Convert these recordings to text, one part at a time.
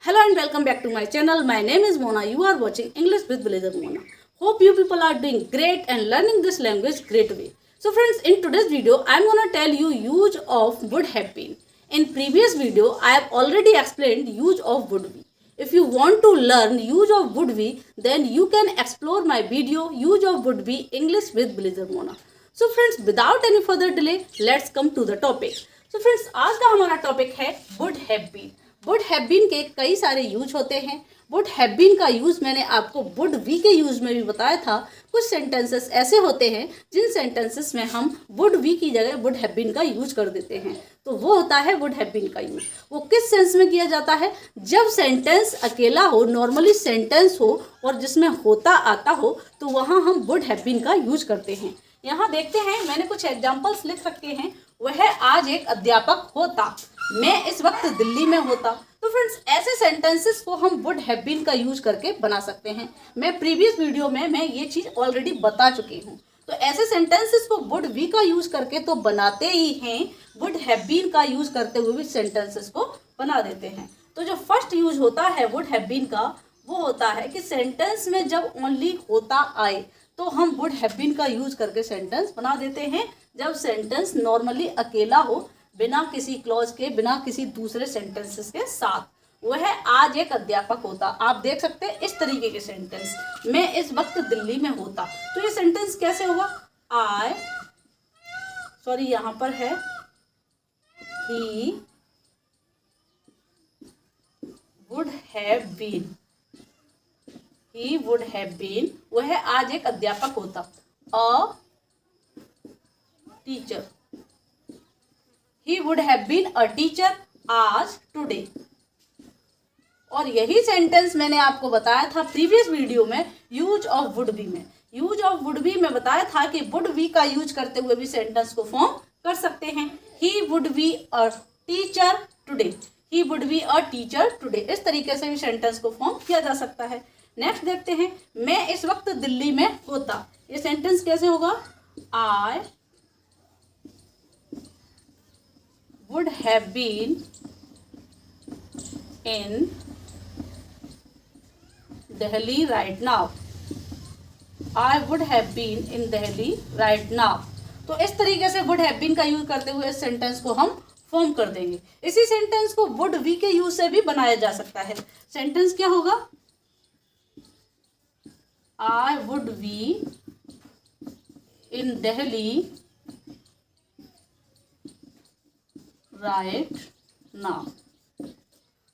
Hello and welcome back to my channel. My name is Mona. You are watching English with Blazer Mona. Hope you people are doing great and learning this language great way. So friends, in today's video, I am gonna tell you use of would have been. In previous video, I have already explained use of would be. If you want to learn use of would be, then you can explore my video use of would be English with Blazer Mona. So friends, without any further delay, let's come to the topic. So friends, आज का हमारा topic है would have been. Would have been के कई सारे use होते हैं. Would have been का यूज मैंने आपको वुड बी के यूज में भी बताया था. कुछ सेंटेंसेस ऐसे होते हैं जिन सेंटेंसेस में हम वुड बी की जगह वुड हैव बीन का यूज कर देते हैं, तो वो होता है वुड हैव बीन का यूज. वो किस सेंस में किया जाता है? जब सेंटेंस अकेला हो, नॉर्मली सेंटेंस हो और जिसमें होता आता हो, तो वहाँ हम वुड हैव बीन का यूज करते हैं. यहाँ देखते हैं, मैंने कुछ एग्जाम्पल्स लिख रखे हैं. वह आज एक अध्यापक होता, मैं इस वक्त दिल्ली में होता. तो फ्रेंड्स, ऐसे सेंटेंसेस को हम वुड हैव बीन का यूज करके बना सकते हैं. मैं प्रीवियस वीडियो में मैं ये चीज ऑलरेडी बता चुकी हूँ. तो ऐसे सेंटेंसेस को वुड बी का यूज करके तो बनाते ही हैं, वुड हैव बीन का यूज करते हुए भी सेंटेंसेस को बना देते हैं. तो जो फर्स्ट यूज होता है वुड हैव बीन का, वो होता है कि सेंटेंस में जब ओनली होता आए तो हम वुड हैव बीन का यूज करके सेंटेंस बना देते हैं. जब सेंटेंस नॉर्मली अकेला हो, बिना किसी क्लॉज के, बिना किसी दूसरे सेंटेंसेस के साथ. वह आज एक अध्यापक होता. आप देख सकते हैं इस तरीके के सेंटेंस, मैं इस वक्त दिल्ली में होता. तो ये सेंटेंस कैसे होगा? यहाँ पर है he would have been. He would have been, वह आज एक अध्यापक होता. A teacher, he would have been a teacher आज टुडे. और यही सेंटेंस मैंने आपको बताया था प्रीवियस वीडियो में यूज ऑफ वुड बी में. यूज ऑफ वुड बी में बताया था कि वुड बी का यूज करते हुए भी सेंटेंस को फॉर्म कर सकते हैं. He would be a teacher today. He would be a teacher today. इस तरीके से भी सेंटेंस को फॉर्म किया जा सकता है. नेक्स्ट देखते हैं, मैं इस वक्त दिल्ली में होता. ये सेंटेंस कैसे होगा? आई would have been in Delhi right now. I would have been in Delhi right now. तो इस तरीके से would have been का यूज करते हुए इस सेंटेंस को हम फॉर्म कर देंगे. इसी सेंटेंस को would be के यूज से भी बनाया जा सकता है. सेंटेंस क्या होगा? I would be in Delhi right now.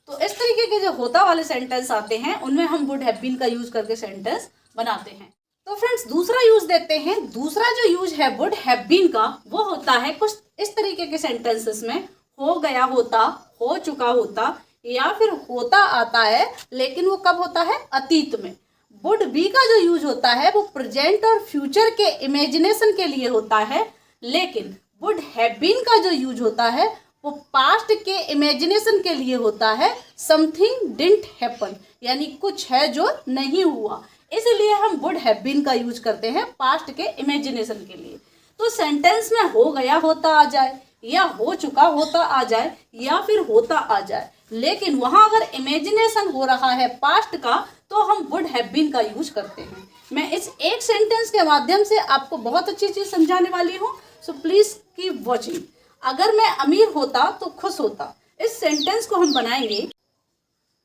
तो इस तरीके के जो होता वाले सेंटेंस आते हैं, उनमें हम वुड हैव बीन का यूज करके सेंटेंस बनाते हैं. तो फ्रेंड्स, दूसरा यूज देखते हैं. दूसरा जो यूज है वुड हैव बीन का, वो होता है कुछ इस तरीके के सेंटेंसेस में. हो गया होता, हो चुका होता, या फिर होता आता है, लेकिन वो कब होता है? अतीत में. वुड बी का जो यूज होता है वो प्रेजेंट और फ्यूचर के इमेजिनेशन के लिए होता है, लेकिन वुड हैव बीन का जो यूज होता है वो पास्ट के इमेजिनेशन के लिए होता है. समथिंग डिडंट हैपन, यानी कुछ है जो नहीं हुआ, इसलिए हम वुड हैव बीन का यूज करते हैं पास्ट के इमेजिनेशन के लिए. तो सेंटेंस में हो गया होता आ जाए, या हो चुका होता आ जाए, या फिर होता आ जाए, लेकिन वहां अगर इमेजिनेशन हो रहा है पास्ट का, तो हम वुड हैव बीन का यूज करते हैं. मैं इस एक सेंटेंस के माध्यम से आपको बहुत अच्छी चीज समझाने वाली हूँ, सो प्लीज कीप वॉचिंग. अगर मैं अमीर होता तो खुश होता. इस सेंटेंस को हम बनाएंगे,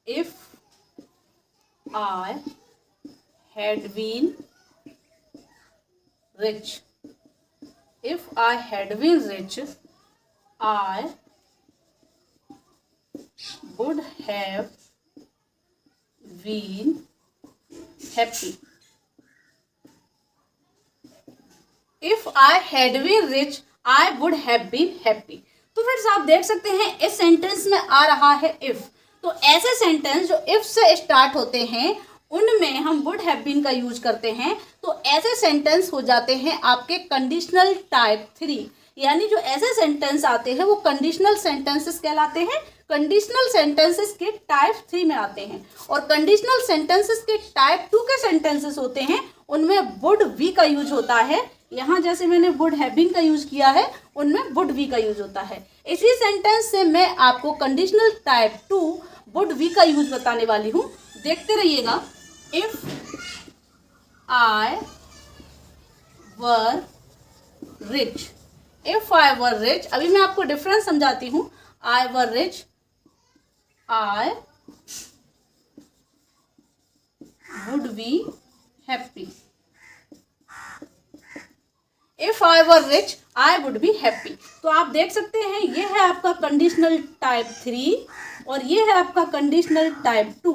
if I had been rich. If I had been rich, I would have been happy. If I had been rich, I would have been happy. तो फ्रेंड्स, आप देख सकते हैं इस सेंटेंस में आ रहा है if. तो ऐसे सेंटेंस जो if से स्टार्ट होते हैं, उनमें हम would have been का यूज करते हैं. तो ऐसे सेंटेंस हो जाते हैं आपके कंडीशनल टाइप 3. यानी जो ऐसे सेंटेंस आते हैं वो कंडीशनल सेंटेंसेस कहलाते हैं. कंडीशनल सेंटेंसेस के टाइप 3 में आते हैं. और कंडीशनल सेंटेंसेस के टाइप 2 के सेंटेंसेस होते हैं, उनमें वुड बी का यूज होता है. यहाँ जैसे मैंने वुड हैव बीन का यूज किया है, उनमें वुड बी का यूज होता है. इसी सेंटेंस से मैं आपको कंडीशनल टाइप 2 वुड वी का यूज बताने वाली हूँ, देखते रहिएगा। If I were rich, if I were rich, अभी मैं आपको डिफरेंस समझाती हूँ। I were rich, I would be happy. If I were rich I would be happy. तो आप देख सकते हैं ये है आपका कंडीशनल टाइप 3 और ये है आपका कंडीशनल टाइप 2।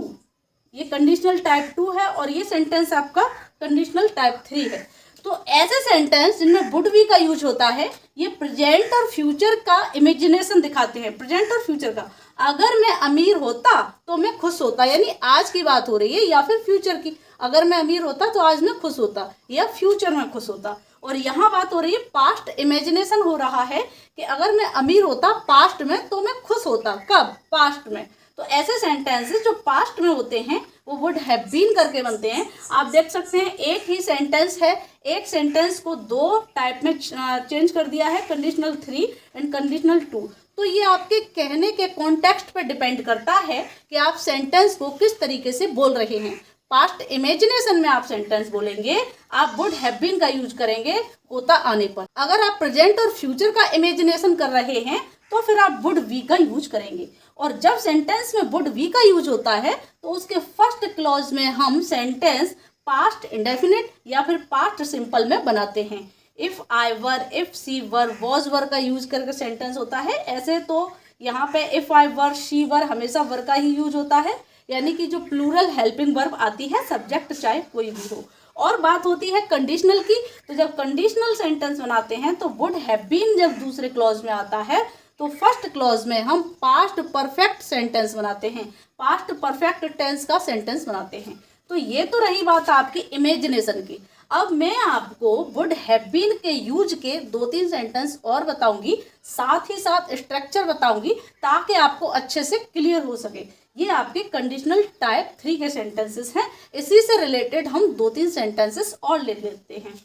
ये कंडीशनल टाइप 2 है और ये सेंटेंस आपका कंडीशनल टाइप 3 है। तो ऐसे सेंटेंस जिनमें वुड बी का यूज होता है, ये प्रेजेंट और फ्यूचर का इमेजिनेशन दिखाते हैं। प्रेजेंट और फ्यूचर का, अगर मैं अमीर होता तो मैं खुश होता, यानी आज की बात हो रही है, या फिर फ्यूचर की, अगर मैं अमीर होता तो आज मैं खुश होता, या फ्यूचर में खुश होता। और यहाँ बात हो रही है पास्ट, इमेजिनेशन हो रहा है कि अगर मैं अमीर होता पास्ट में तो मैं खुश होता। कब? पास्ट में। तो ऐसे सेंटेंसेस जो पास्ट में होते हैं वो वुड हैव बीन करके बनते हैं। आप देख सकते हैं एक ही सेंटेंस है, एक सेंटेंस को दो टाइप में चेंज कर दिया है, कंडीशनल 3 एंड कंडीशनल 2। तो ये आपके कहने के कॉन्टेक्स्ट पर डिपेंड करता है कि आप सेंटेंस को किस तरीके से बोल रहे हैं। पास्ट इमेजिनेशन में आप सेंटेंस बोलेंगे, आप वुड हैव बीन का यूज करेंगे होता आने पर। अगर आप प्रेजेंट और फ्यूचर का इमेजिनेशन कर रहे हैं तो फिर आप वुड वी का यूज करेंगे। और जब सेंटेंस में वुड वी का यूज होता है तो उसके फर्स्ट क्लॉज में हम सेंटेंस पास्ट इंडेफिनिट या फिर पास्ट सिंपल में बनाते हैं। If I were, if she were, was were का यूज करके सेंटेंस होता है। ऐसे तो यहाँ पे इफ आई वर, शी वर, हमेशा वर का ही यूज होता है, यानी कि जो प्लूरल हेल्पिंग वर्ब आती है, सब्जेक्ट चाहे कोई भी हो। और बात होती है कंडीशनल की, तो जब कंडीशनल सेंटेंस बनाते हैं तो वुड हैव बीन जब दूसरे क्लॉज में आता है तो फर्स्ट क्लॉज में हम पास्ट परफेक्ट सेंटेंस बनाते हैं, पास्ट परफेक्ट टेंस का सेंटेंस बनाते हैं। तो ये तो रही बात आपकी इमेजिनेशन की। अब मैं आपको वुड हैव बीन के यूज के 2-3 सेंटेंस और बताऊंगी, साथ ही साथ स्ट्रक्चर बताऊंगी ताकि आपको अच्छे से क्लियर हो सके। ये आपके कंडीशनल टाइप 3 के सेंटेंसेस हैं। इसी से रिलेटेड हम 2-3 सेंटेंसेस और ले लेते हैं।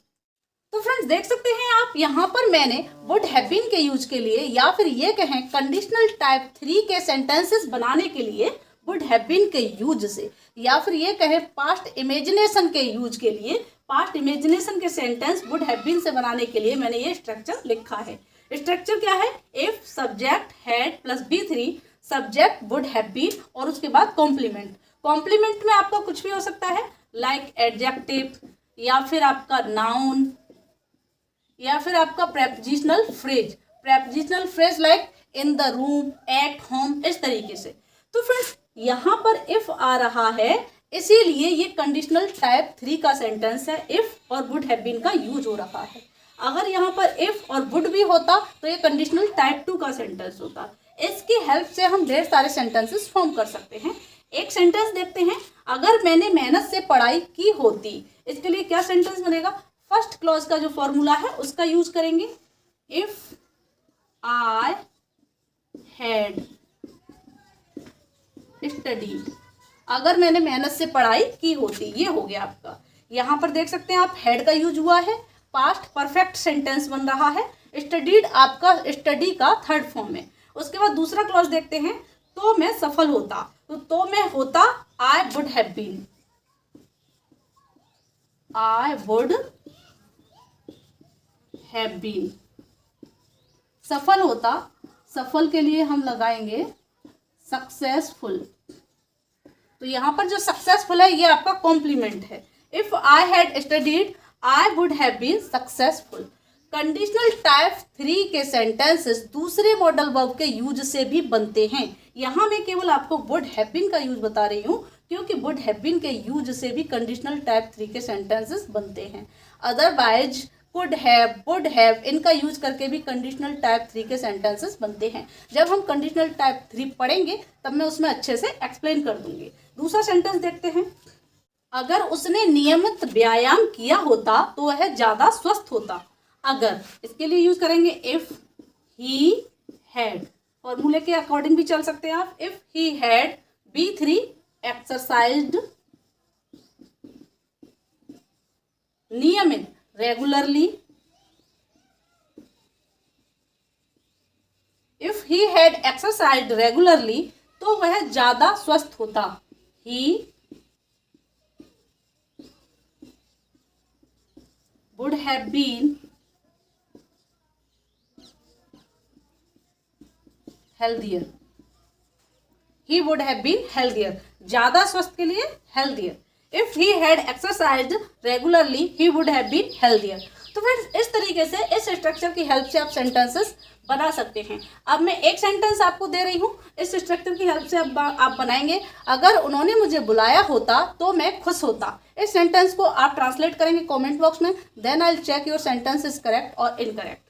तो फ्रेंड्स देख सकते हैं आप, यहाँ पर मैंने वुड हैव बीन के यूज के लिए, या फिर ये कहें कंडीशनल टाइप 3 के सेंटेंसेस बनाने के लिए वुड हैव बीन के यूज से, या फिर ये कहें पास्ट इमेजिनेशन के यूज के लिए, पास्ट इमेजिनेशन के सेंटेंस वुड हैव बीन से बनाने के लिए मैंने ये स्ट्रक्चर लिखा है। स्ट्रक्चर क्या है? If subject had plus B3, subject would have been और उसके बाद कॉम्प्लीमेंट। कॉम्प्लीमेंट में आपका कुछ भी हो सकता है, लाइक एडजेक्टिव, या फिर आपका नाउन, या फिर आपका prepositional phrase. Prepositional phrase like in the room, at home, इस तरीके से। तो फ्रेंड्स यहाँ पर इफ आ रहा है, इसीलिए ये कंडीशनल टाइप 3 का सेंटेंस है। इफ और वुड हैव बीन का यूज हो रहा है। अगर यहाँ पर इफ और वुड भी होता तो ये कंडीशनल टाइप 2 का सेंटेंस होता। इसकी हेल्प से हम ढेर सारे सेंटेंसेस फॉर्म कर सकते हैं। एक सेंटेंस देखते हैं, अगर मैंने मेहनत से पढ़ाई की होती, इसके लिए क्या सेंटेंस बनेगा? फर्स्ट क्लॉज का जो फॉर्मूला है उसका यूज करेंगे। इफ आई हैड स्टडी, अगर मैंने मेहनत से पढ़ाई की होती, ये हो गया आपका। यहाँ पर देख सकते हैं आप, हैड का यूज हुआ है, पास्ट परफेक्ट सेंटेंस बन रहा है। स्टडीड आपका स्टडी का थर्ड फॉर्म है। उसके बाद दूसरा क्लॉज देखते हैं, तो मैं सफल होता, तो मैं होता I would have been, I would have been. सफल होता, सफल के लिए हम लगाएंगे सक्सेसफुल। तो यहाँ पर जो सक्सेसफुल है ये आपका कॉम्प्लीमेंट है। If I had studied I would have been successful. Conditional type 3 के सेंटेंसेस दूसरे मॉडल वर्ब के यूज से भी बनते हैं। यहाँ मैं केवल आपको वुड हैव बीन का यूज बता रही हूँ, क्योंकि वुड हैव बीन के यूज से भी कंडीशनल टाइप 3 के सेंटेंसेस बनते हैं। Otherwise could have, would have, इनका यूज करके भी कंडीशनल टाइप 3 के सेंटेंसेस बनते हैं। जब हम कंडीशनल टाइप 3 पढ़ेंगे तब मैं उसमें अच्छे से एक्सप्लेन कर दूंगी। दूसरा सेंटेंस देखते हैं, अगर उसने नियमित व्यायाम किया होता तो वह ज्यादा स्वस्थ होता। अगर, इसके लिए यूज करेंगे इफ ही हैड। फॉर्मूले के अकॉर्डिंग भी चल सकते हैं आप। If he had B3 exercised नियमित, regularly. If he had exercised regularly तो वह ज्यादा स्वस्थ होता। He would have been healthier. He would have been healthier, ज्यादा स्वस्थ के लिए healthier. If he had exercised regularly he would have been healthier. तो फ्रेंड्स इस तरीके से इस स्ट्रक्चर की हेल्प से आप सेंटेंसेस बना सकते हैं। अब मैं एक सेंटेंस आपको दे रही हूँ, इस स्ट्रक्चर की हेल्प से आप बनाएंगे। अगर उन्होंने मुझे बुलाया होता तो मैं खुश होता। इस सेंटेंस को आप ट्रांसलेट करेंगे कमेंट बॉक्स में, then I will check your sentence is correct और इनकरेक्ट।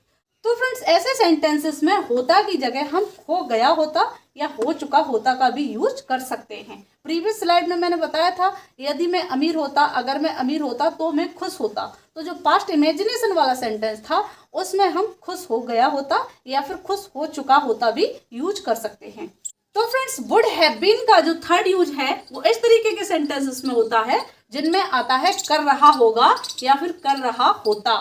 तो फ्रेंड्स ऐसे सेंटेंसेस में होता की जगह हम हो गया होता या हो चुका होता का भी यूज कर सकते हैं। प्रीवियस स्लाइड में मैंने बताया था यदि मैं अमीर होता, अगर मैं अमीर होता तो मैं खुश होता। तो जो पास्ट इमेजिनेशन वाला सेंटेंस था उसमें हम खुश हो गया होता या फिर खुश हो चुका होता भी यूज कर सकते हैं। तो फ्रेंड्स वुड हैव बीन का जो थर्ड यूज है वो इस तरीके के सेंटेंसेस में होता है जिनमें आता है कर रहा होगा या फिर कर रहा होता।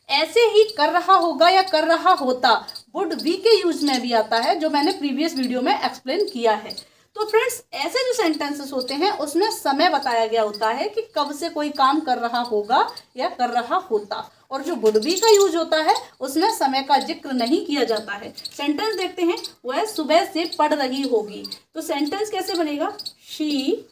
ऐसे ही कर रहा होगा या कर रहा होता वुड बी के यूज में भी आता है, जो मैंने प्रीवियस वीडियो में एक्सप्लेन किया है। तो फ्रेंड्स ऐसे जो सेंटेंसेस होते हैं उसमें समय बताया गया होता है कि कब से कोई काम कर रहा होगा या कर रहा होता, और जो वुड बी का यूज होता है उसमें समय का जिक्र नहीं किया जाता है। सेंटेंस देखते हैं, वह सुबह से पढ़ रही होगी। तो सेंटेंस कैसे बनेगा? She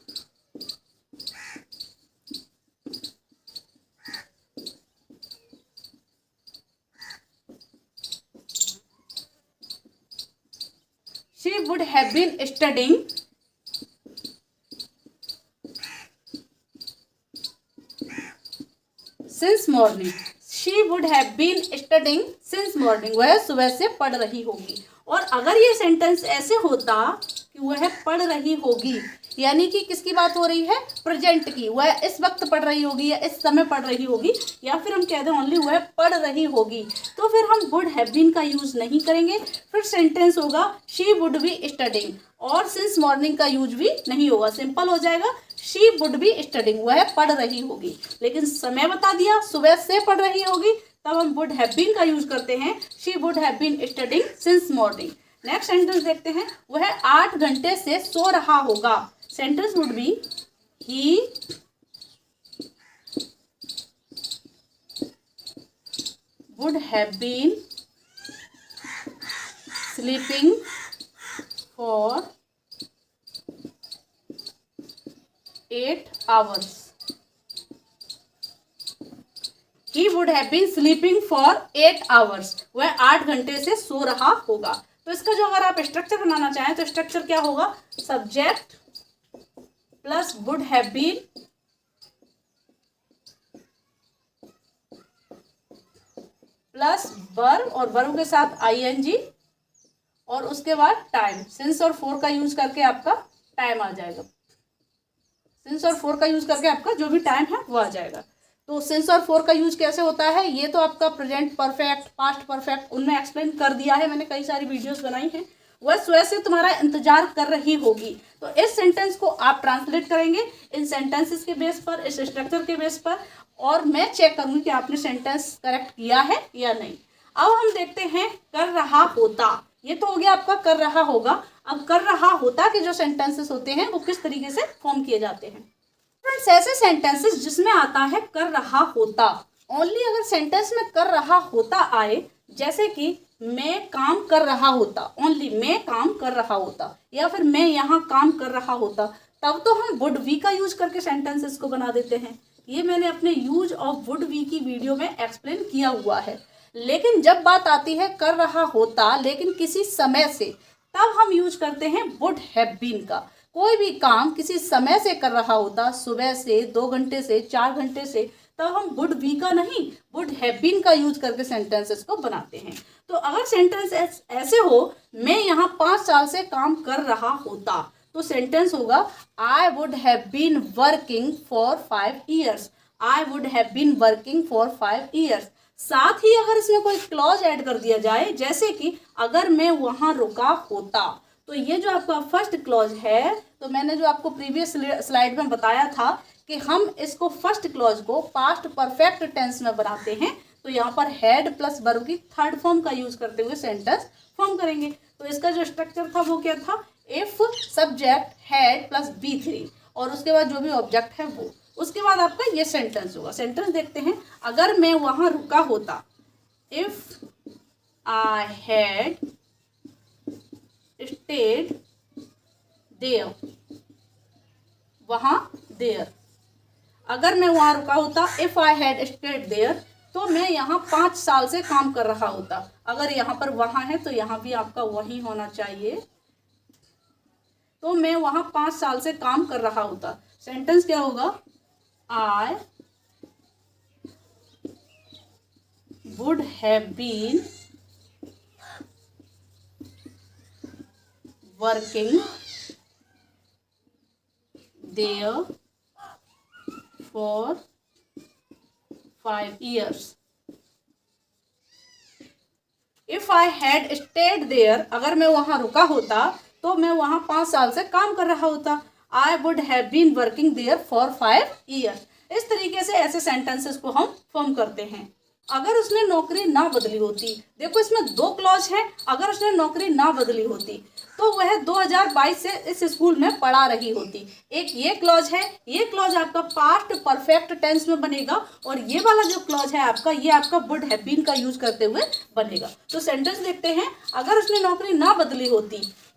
would have been studying since morning. She would have been studying since morning. वह सुबह से पढ़ रही होगी। और अगर ये सेंटेंस ऐसे होता कि वह पढ़ रही होगी, यानी कि किसकी बात हो रही है? प्रेजेंट की। वह इस वक्त पढ़ रही होगी या इस समय पढ़ रही होगी, या फिर हम कह दें ओनली वह पढ़ रही होगी, तो फिर हम वुड हैव बीन का यूज नहीं करेंगे। फिर सेंटेंस होगा शी वुड बी स्टडिंग, और सिंस मॉर्निंग का यूज भी नहीं होगा, सिंपल हो जाएगा शी वुड बी स्टडिंग, वह पढ़ रही होगी। लेकिन समय बता दिया सुबह से पढ़ रही होगी, तब हम वुड हैव बीन का यूज करते हैं, she would have been studying since morning. Next sentence देखते हैं, वह 8 घंटे से सो रहा होगा। Sentence would be he would have been sleeping for 8 hours. He would have been sleeping for 8 hours. वह 8 घंटे से सो रहा होगा। तो इसका जो अगर आप स्ट्रक्चर बनाना चाहें तो स्ट्रक्चर क्या होगा? Subject plus would have been plus verb, और वर्ब के साथ आईएनजी, और उसके बाद टाइम। सिंस और फोर का यूज करके आपका टाइम आ जाएगा। सिंस और फोर का यूज करके आपका जो भी टाइम है वो आ जाएगा। तो सिंस और फोर का यूज कैसे होता है, ये तो आपका प्रेजेंट परफेक्ट, पास्ट परफेक्ट, उनमें एक्सप्लेन कर दिया है मैंने, कई सारी वीडियोस बनाई हैं। वह सुबह से तुम्हारा इंतजार कर रही होगी। तो इस सेंटेंस को आप ट्रांसलेट करेंगे इन सेंटेंसेस के बेस पर, इस स्ट्रक्चर के बेस पर, और मैं चेक करूंगी कि आपने सेंटेंस करेक्ट किया है या नहीं। अब हम देखते हैं कर रहा होता। ये तो हो गया आपका कर रहा होगा। अब कर रहा होता के जो सेंटेंसेस होते हैं वो किस तरीके से फॉर्म किए जाते हैं? फ्रेंड्स ऐसे सेंटेंसेस जिसमें आता है कर रहा होता, ओनली अगर सेंटेंस में कर रहा होता आए, जैसे कि मैं काम कर रहा होता, ओनली मैं काम कर रहा होता, या फिर मैं यहाँ काम कर रहा होता, तब तो हम वुड बी का यूज करके सेंटेंसेस को बना देते हैं। ये मैंने अपने यूज ऑफ वुड बी की वीडियो में एक्सप्लेन किया हुआ है। लेकिन जब बात आती है कर रहा होता लेकिन किसी समय से, तब हम यूज करते हैं वुड हैव बीन का। कोई भी काम किसी समय से कर रहा होता, सुबह से, 2 घंटे से, 4 घंटे से, तब हम वुड बी का नहीं वुड हैव बीन का यूज करके सेंटेंसेस को बनाते हैं। तो अगर सेंटेंस ऐसे हो, मैं यहाँ 5 साल से काम कर रहा होता, तो सेंटेंस होगा I would have been working for 5 years। I would have been working for 5 years। साथ ही अगर इसमें कोई क्लॉज ऐड कर दिया जाए, जैसे कि अगर मैं वहां रुका होता, तो ये जो आपका फर्स्ट क्लॉज है, तो मैंने जो आपको प्रीवियस स्लाइड में बताया था कि हम इसको फर्स्ट क्लॉज को पास्ट परफेक्ट टेंस में बनाते हैं। तो यहाँ पर हैड प्लस वर्ब की थर्ड फॉर्म का यूज करते हुए सेंटेंस फॉर्म करेंगे। तो इसका जो स्ट्रक्चर था वो क्या था? If subject had plus B3 और उसके बाद जो भी ऑब्जेक्ट है वो, उसके बाद आपका ये सेंटेंस होगा। सेंटेंस देखते हैं, अगर मैं वहां रुका होता, if I had stayed there, वहां देयर, अगर मैं वहां रुका होता, if I had stayed there, तो मैं यहाँ 5 साल से काम कर रहा होता। अगर यहाँ पर वहां है तो यहाँ भी आपका वही होना चाहिए, तो मैं वहां 5 साल से काम कर रहा होता। सेंटेंस क्या होगा, I would have been working there for 5 years. If I had stayed there, अगर मैं वहां रुका होता तो मैं वहां 5 साल से काम कर रहा होता। I would have been working there for 5 years. इस तरीके से ऐसे सेंटेंसेस को हम फॉर्म करते हैं। अगर उसने नौकरी ना बदली होती, देखो इसमें 2 क्लॉज हैं, अगर उसने नौकरी ना बदली होती तो वह 2022 से इस स्कूल में पढ़ा रही होती। एक ये क्लॉज है, ये क्लॉज आपका पास्ट परफेक्ट टेंस में बनेगा और ये वाला जो क्लॉज है आपका, ये आपका वुड हैव बीन का यूज करते हुए बनेगा। तो सेंटेंस देखते हैं, अगर उसने नौकरी ना बदली होती,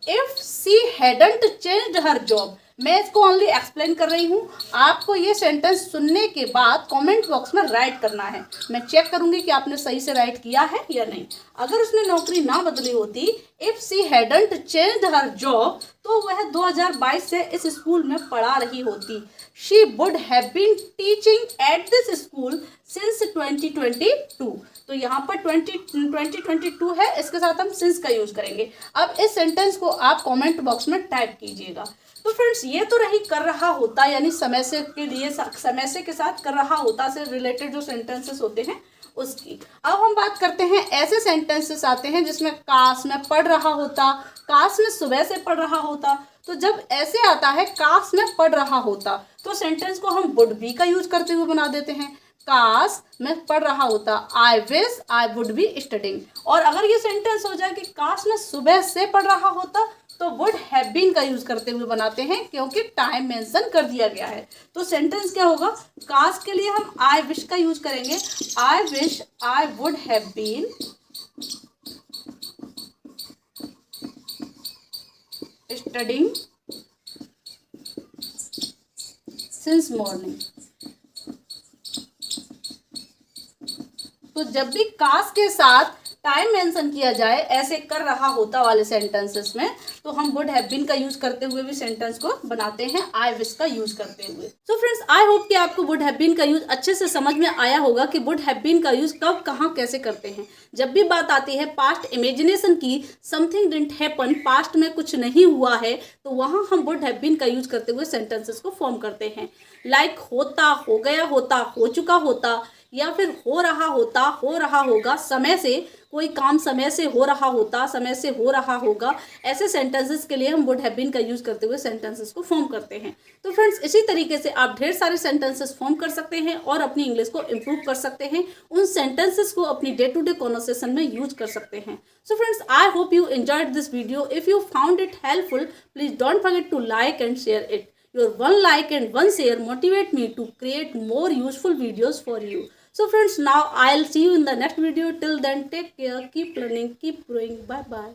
if she hadn't changed her job. मैं इसको ओनली एक्सप्लेन कर रही हूँ, आपको ये सेंटेंस सुनने के बाद कमेंट बॉक्स में राइट करना है। मैं चेक करूंगी कि आपने सही से राइट किया है या नहीं। अगर उसने नौकरी ना बदली होती, if she hadn't changed her job, तो वह 2022 से इस स्कूल में पढ़ा रही होती। She would have been teaching at this school since 2022। तो यहाँ पर 2022 है, इसके साथ हम सिंस का यूज करेंगे। अब इस सेंटेंस को आप कमेंट बॉक्स में टाइप कीजिएगा। तो फ्रेंड्स, ये तो रही कर रहा होता, यानी समय से के लिए, समय से के साथ कर रहा होता से रिलेटेड जो सेंटेंसेस होते हैं उसकी। अब हम बात करते हैं, ऐसे सेंटेंसेस आते हैं जिसमें काश में पढ़ रहा होता, काश में सुबह से पढ़ रहा होता। तो जब ऐसे आता है काश में पढ़ रहा होता, तो सेंटेंस को हम वुड बी का यूज करते हुए बना देते हैं। काश मैं पढ़ रहा होता, आई wish I would be studying. और अगर ये सेंटेंस हो जाए कि काश मैं सुबह से पढ़ रहा होता, तो वुड हैव बीन का यूज करते हुए बनाते हैं, क्योंकि टाइम मेंशन कर दिया गया है। तो सेंटेंस क्या होगा, काश के लिए हम आई विश का यूज करेंगे, I wish I would have been studying since morning. तो जब भी काश के साथ टाइम मेंशन किया जाए ऐसे कर रहा होता वाले सेंटेंसेस में, तो हम वुड हैव बीन का यूज करते हुए भी सेंटेंस को बनाते हैं आई विश का यूज करते हुए। सो फ्रेंड्स, आई होप कि आपको वुड हैव बीन का यूज अच्छे से समझ में आया होगा कि वुड हैव बीन का यूज कब कहाँ कैसे करते हैं। जब भी बात आती है पास्ट इमेजिनेशन की, समथिंग डिडंट हैपन, पास्ट में कुछ नहीं हुआ है, तो वहां हम वुड हैव बीन का यूज करते हुए सेंटेंसेस को फॉर्म करते हैं। लाइक होता, हो गया होता, हो चुका होता, या फिर हो रहा होता, हो रहा होगा, समय से, कोई काम समय से हो रहा होता, समय से हो रहा होगा। ऐसे सेंटेंसेस के लिए हम वुड हैव बीन का यूज करते हुए सेंटेंसेस को फॉर्म करते हैं। तो फ्रेंड्स, इसी तरीके से आप ढेर सारे सेंटेंसेस फॉर्म कर सकते हैं और अपनी इंग्लिश को इम्प्रूव कर सकते हैं। उन सेंटेंसेस को अपनी डे टू डे कॉन्वर्सेशन में यूज कर सकते हैं। So friends, I hope you enjoyed this video. If you found it helpful, please don't forget to like and share it. Your one like and one share motivate me to create more useful videos for you. So friends, now I'll see you in the next video. Till then, take care, keep learning, keep growing. Bye bye.